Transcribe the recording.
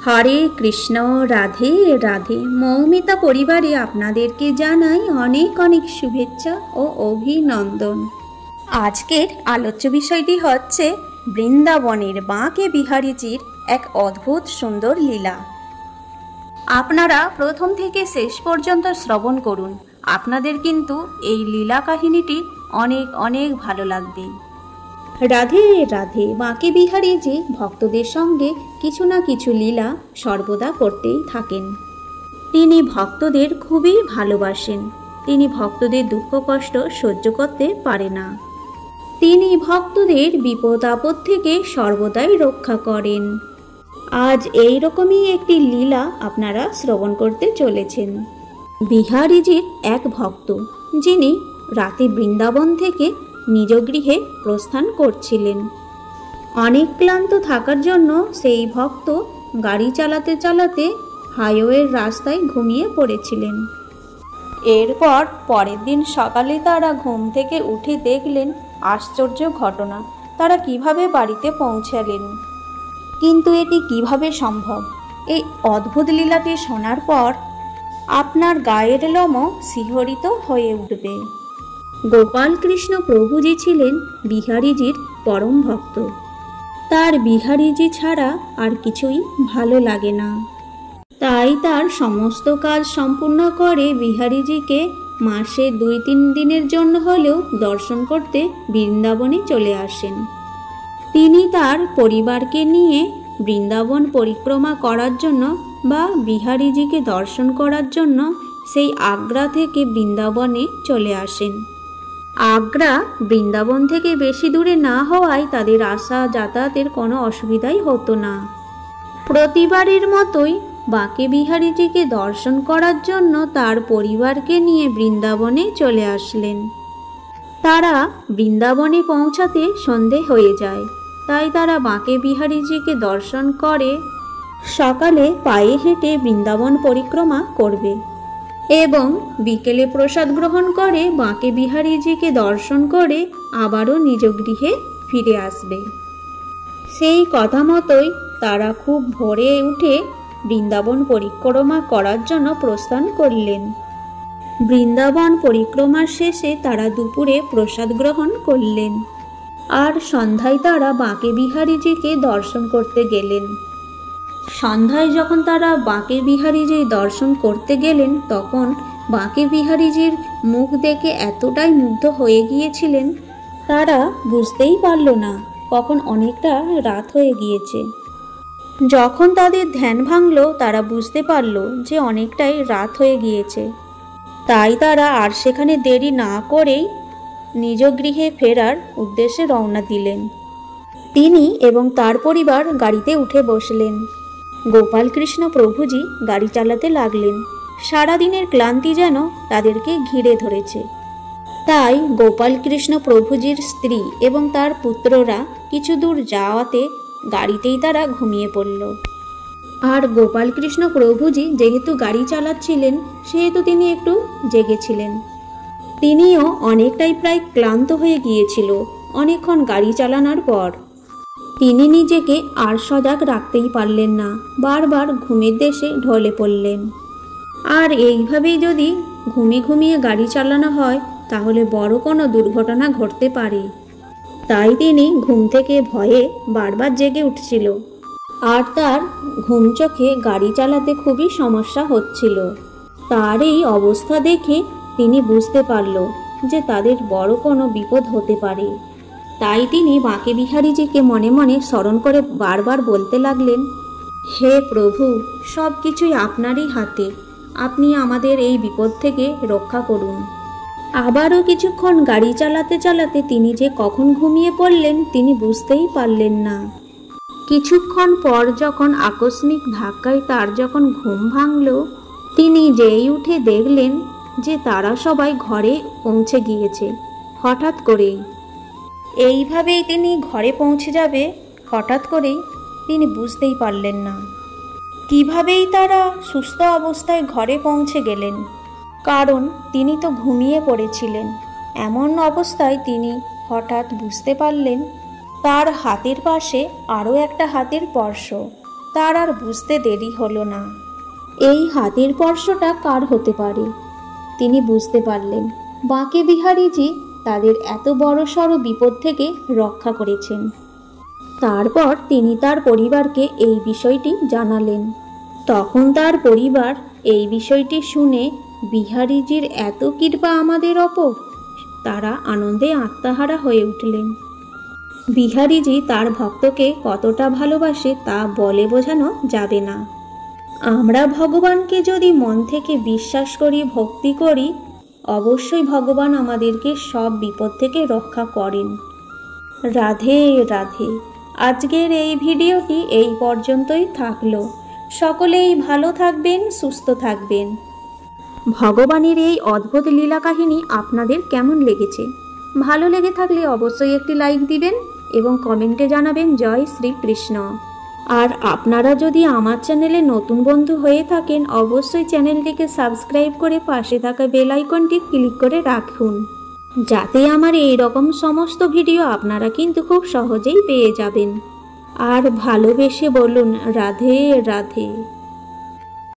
হরে কৃষ্ণ, রাধে রাধে। মৌমিতা পরিবারে আপনাদেরকে জানাই অনেক অনেক শুভেচ্ছা ও অভিনন্দন। আজকের আলোচ্য বিষয়টি হচ্ছে বৃন্দাবনের বাঁকে বিহারীজির এক অদ্ভুত সুন্দর লীলা। আপনারা প্রথম থেকে শেষ পর্যন্ত শ্রবণ করুন, আপনাদের কিন্তু এই লীলা কাহিনীটি অনেক অনেক ভালো লাগবে। রাধে রাধে। বাঁকে বিহারীজি ভক্তদের সঙ্গে কিছু না কিছু লীলা সর্বদা করতেই থাকেন। তিনি ভক্তদের খুবই ভালোবাসেন। তিনি ভক্তদের দুঃখ কষ্ট সহ্য করতে পারে না। তিনি ভক্তদের বিপদ আপদ থেকে সর্বদাই রক্ষা করেন। আজ এই রকমই একটি লীলা আপনারা শ্রবণ করতে চলেছেন। বিহারীজির এক ভক্ত, যিনি রাতে বৃন্দাবন থেকে নিজ গৃহে প্রস্থান করছিলেন। অনেক ক্লান্ত থাকার জন্য সেই ভক্ত গাড়ি চালাতে চালাতে হাইওয়ের রাস্তায় ঘুমিয়ে পড়েছিলেন। এরপর পরের দিন সকালে তারা ঘুম থেকে উঠে দেখলেন আশ্চর্য ঘটনা। তারা কিভাবে বাড়িতে পৌঁছালেন, কিন্তু এটি কিভাবে সম্ভব? এই অদ্ভুত লীলাটি শোনার পর আপনার গায়ের লোমও শিহরিত হয়ে উঠবে। গোপাল কৃষ্ণ প্রভুজি ছিলেন বিহারীজির পরম ভক্ত। তার বিহারীজি ছাড়া আর কিছুই ভালো লাগে না। তাই তার সমস্ত কাজ সম্পূর্ণ করে বিহারীজিকে মাসে 2-3 দিনের জন্য হলেও দর্শন করতে বৃন্দাবনে চলে আসেন। তিনি তার পরিবারকে নিয়ে বৃন্দাবন পরিক্রমা করার জন্য বা বিহারীজিকে দর্শন করার জন্য সেই আগ্রা থেকে বৃন্দাবনে চলে আসেন। আগ্রা বৃন্দাবন থেকে বেশি দূরে না হওয়ায় তাদের আসা যাতায়াতের কোনো অসুবিধাই হতো না। প্রতিবারের মতোই বাঁকে বিহারীজিকে দর্শন করার জন্য তার পরিবারকে নিয়ে বৃন্দাবনে চলে আসলেন। তারা বৃন্দাবনে পৌঁছাতে সন্ধে হয়ে যায়। তাই তারা বাঁকে বিহারীজিকে দর্শন করে সকালে পায়ে হেঁটে বৃন্দাবন পরিক্রমা করবে এবং বিকেলে প্রসাদ গ্রহণ করে বাঁকে বিহারীজিকে দর্শন করে আবারও নিজ গৃহে ফিরে আসবে। সেই কথা মতোই তারা খুব ভোরে উঠে বৃন্দাবন পরিক্রমা করার জন্য প্রস্থান করলেন। বৃন্দাবন পরিক্রমার শেষে তারা দুপুরে প্রসাদ গ্রহণ করলেন আর সন্ধ্যায় তারা বাঁকে বিহারীজিকে দর্শন করতে গেলেন। সন্ধ্যায় যখন তারা বাঁকে বিহারীজির দর্শন করতে গেলেন, তখন বাঁকে বিহারীজির মুখ দেখে এতটাই মুগ্ধ হয়ে গিয়েছিলেন, তারা বুঝতেই পারল না কখন অনেকটা রাত হয়ে গিয়েছে। যখন তাদের ধ্যান ভাঙল, তারা বুঝতে পারল যে অনেকটাই রাত হয়ে গিয়েছে। তাই তারা আর সেখানে দেরি না করেই নিজ গৃহে ফেরার উদ্দেশ্যে রওনা দিলেন। তিনি এবং তার পরিবার গাড়িতে উঠে বসলেন। গোপাল কৃষ্ণ প্রভুজি গাড়ি চালাতে লাগলেন। সারাদিনের ক্লান্তি যেন তাদেরকে ঘিরে ধরেছে। তাই গোপাল কৃষ্ণ প্রভুজির স্ত্রী এবং তার পুত্ররা কিছু দূর যাওয়াতে গাড়িতেই তারা ঘুমিয়ে পড়ল। আর গোপাল কৃষ্ণ প্রভুজি যেহেতু গাড়ি চালাচ্ছিলেন, সেহেতু তিনি একটু জেগেছিলেন। তিনিও অনেকটাই প্রায় ক্লান্ত হয়ে গিয়েছিল অনেকক্ষণ গাড়ি চালানোর পর। তিনি নিজেকে আর সজাগ রাখতেই পারলেন না, বারবার ঘুমের দেশে ঢলে পড়লেন। আর এইভাবেই যদি ঘুমিয়ে গাড়ি চালানো হয়, তাহলে বড় কোনো দুর্ঘটনা ঘটতে পারে। তাই তিনি ঘুম থেকে ভয়ে বারবার জেগে উঠছিল আর তার ঘুম চোখে গাড়ি চালাতে খুবই সমস্যা হচ্ছিল। তার এই অবস্থা দেখে তিনি বুঝতে পারল যে তাদের বড় কোনো বিপদ হতে পারে। তাই তিনি বাঁকে বিহারীজিকে মনে মনে স্মরণ করে বারবার বলতে লাগলেন, হে প্রভু, সব কিছুই আপনারই হাতে। আপনি আমাদের এই বিপদ থেকে রক্ষা করুন। আবারও কিছুক্ষণ গাড়ি চালাতে চালাতে তিনি যে কখন ঘুমিয়ে পড়লেন তিনি বুঝতেই পারলেন না। কিছুক্ষণ পর যখন আকস্মিক ধাক্কায় তার যখন ঘুম ভাঙল, তিনি যেই উঠে দেখলেন যে তারা সবাই ঘরে পৌঁছে গিয়েছে। হঠাৎ করেই এইভাবেই তিনি ঘরে পৌঁছে যাবে, হঠাৎ করেই তিনি বুঝতেই পারলেন না কিভাবেই তারা সুস্থ অবস্থায় ঘরে পৌঁছে গেলেন, কারণ তিনি তো ঘুমিয়ে পড়েছিলেন। এমন অবস্থায় তিনি হঠাৎ বুঝতে পারলেন তার হাতের পাশে আরও একটা হাতের স্পর্শ। তার আর বুঝতে দেরি হলো না এই হাতের স্পর্শটা কার হতে পারে। তিনি বুঝতে পারলেন বাঁকে বিহারীজি তাদের এত বড়সড় বিপদ থেকে রক্ষা করেছেন। তারপর তিনি তার পরিবারকে এই বিষয়টি জানালেন। তখন তার পরিবার এই বিষয়টি শুনে বিহারীজির এত কৃপা আমাদের ওপর, তারা আনন্দে আত্মহারা হয়ে উঠলেন। বিহারীজি তার ভক্তকে কতটা ভালোবাসে তা বলে বোঝানো যাবে না। আমরা ভগবানকে যদি মন থেকে বিশ্বাস করি, ভক্তি করি, অবশ্যই ভগবান আমাদেরকে সব বিপদ থেকে রক্ষা করেন। রাধে রাধে। আজকের এই ভিডিওটি এই পর্যন্তই থাকলো। সকলেই ভালো থাকবেন, সুস্থ থাকবেন। ভগবানের এই অদ্ভুত লীলা কাহিনী আপনাদের কেমন লেগেছে? ভালো লেগে থাকলে অবশ্যই একটি লাইক দিবেন এবং কমেন্টে জানাবেন জয় শ্রীকৃষ্ণ। আর আপনারা যদি আমার চ্যানেলে নতুন বন্ধু হয়ে থাকেন অবশ্যই চ্যানেলটিকে সাবস্ক্রাইব করে পাশে থাকা বেল আইকনটি ক্লিক করে রাখুন, যাতে আমার এই রকম সমস্ত ভিডিও আপনারা কিন্তু খুব সহজেই পেয়ে যাবেন। আর ভালোবেসে বলুন রাধে রাধে।